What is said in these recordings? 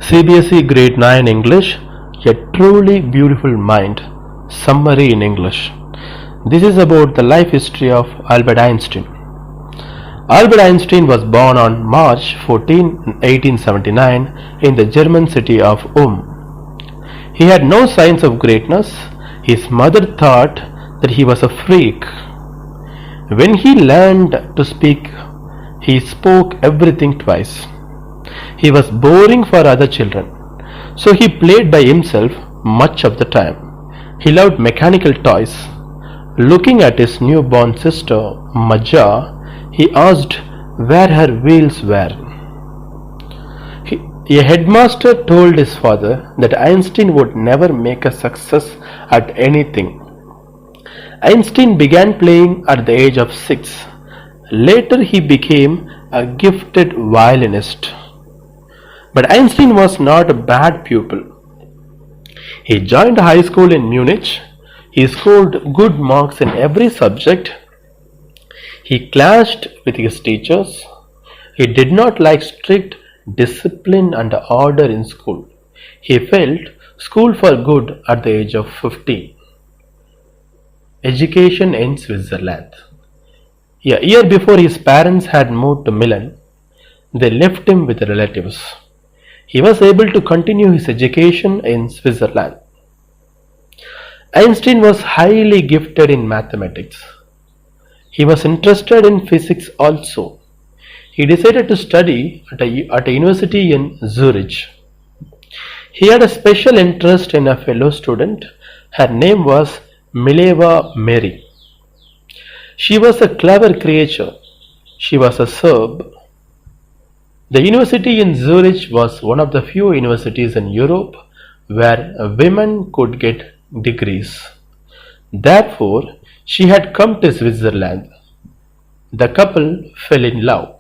CBSE Grade 9 English, A Truly Beautiful Mind, Summary in English. This is about the life history of Albert Einstein. Albert Einstein was born on March 14, 1879 in the German city of Ulm. He had no signs of greatness. His mother thought that he was a freak. When he learned to speak, he spoke everything twice. He was boring for other children, so he played by himself much of the time. He loved mechanical toys. Looking at his newborn sister, Maja, he asked where her wheels were. A headmaster told his father that Einstein would never make a success at anything. Einstein began playing at the age of 6. Later he became a gifted violinist. But Einstein was not a bad pupil. He joined high school in Munich. He scored good marks in every subject. He clashed with his teachers. He did not like strict discipline and order in school. He felt school for good at the age of 15. Education in Switzerland. A year before his parents had moved to Milan, they left him with relatives. He was able to continue his education in Switzerland. Einstein was highly gifted in mathematics. He was interested in physics also. He decided to study at a university in Zurich. He had a special interest in a fellow student. Her name was Mileva Mary. She was a clever creature. She was a Serb. The university in Zurich was one of the few universities in Europe where women could get degrees. Therefore, she had come to Switzerland. The couple fell in love.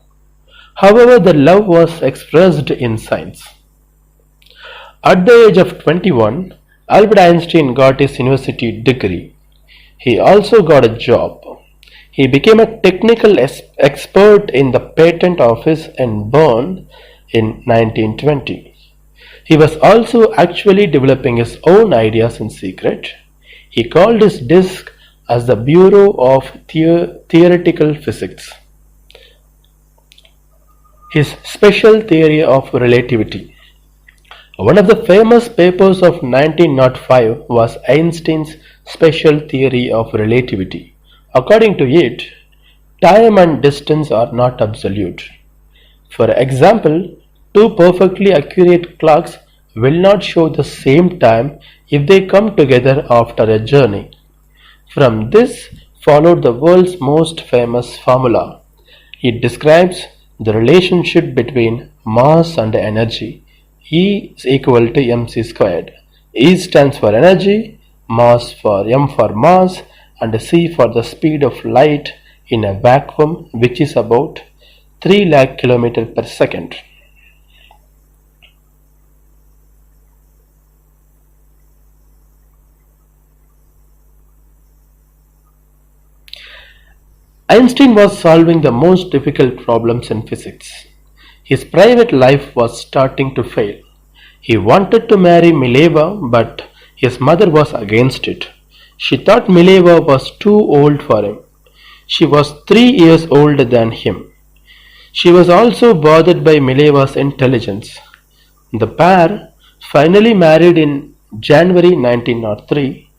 However, the love was expressed in signs. At the age of 21, Albert Einstein got his university degree. He also got a job. He became a technical expert in the patent office in Bern in 1920. He was also actually developing his own ideas in secret. He called his disk as the Bureau of Theoretical Physics. His special theory of relativity. One of the famous papers of 1905 was Einstein's special theory of relativity. According to it, time and distance are not absolute. For example, two perfectly accurate clocks will not show the same time if they come together after a journey. From this followed the world's most famous formula. It describes the relationship between mass and energy. E is equal to mc squared. E stands for energy, mass for m for mass, and c for the speed of light in a vacuum, which is about 3 lakh km per second. Einstein was solving the most difficult problems in physics. His private life was starting to fail. He wanted to marry Mileva, but his mother was against it. She thought Mileva was too old for him. She was 3 years older than him. She was also bothered by Mileva's intelligence. The pair finally married in January 1903.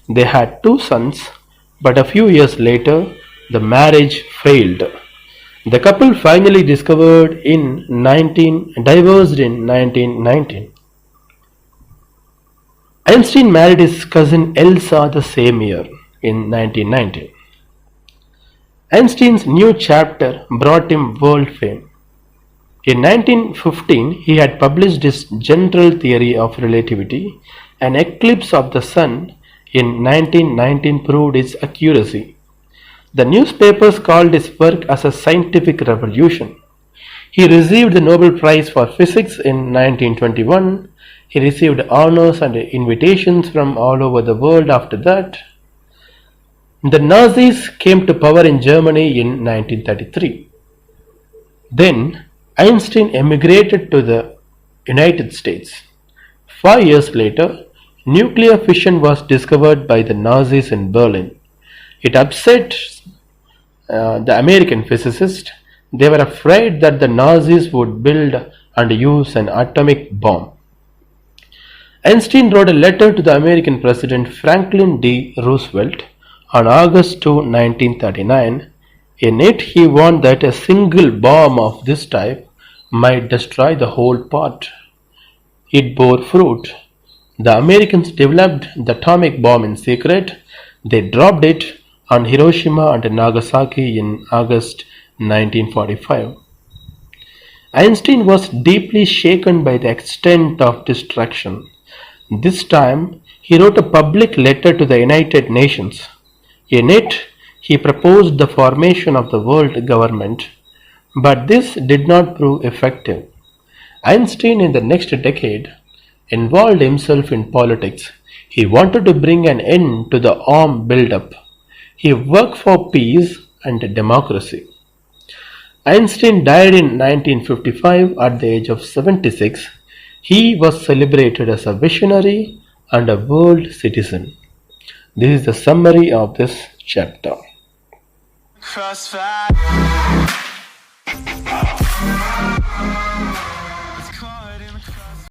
They had 2 sons, but a few years later, the marriage failed. The couple finally divorced in 1919. Einstein married his cousin Elsa the same year, in 1919. Einstein's new chapter brought him world fame. In 1915, he had published his general theory of relativity. An eclipse of the sun in 1919 proved its accuracy. The newspapers called his work as a scientific revolution. He received the Nobel Prize for Physics in 1921. He received honors and invitations from all over the world after that. The Nazis came to power in Germany in 1933. Then Einstein emigrated to the United States. 5 years later, nuclear fission was discovered by the Nazis in Berlin. It upset the American physicists. They were afraid that the Nazis would build and use an atomic bomb. Einstein wrote a letter to the American President Franklin D. Roosevelt on August 2, 1939. In it, he warned that a single bomb of this type might destroy the whole part. It bore fruit. The Americans developed the atomic bomb in secret. They dropped it on Hiroshima and Nagasaki in August 1945. Einstein was deeply shaken by the extent of destruction. This time, he wrote a public letter to the United Nations. In it, he proposed the formation of the world government, but this did not prove effective. Einstein, in the next decade, involved himself in politics. He wanted to bring an end to the arm buildup. He worked for peace and democracy. Einstein died in 1955 at the age of 76. He was celebrated as a visionary and a world citizen. This is the summary of this chapter. Crossfire.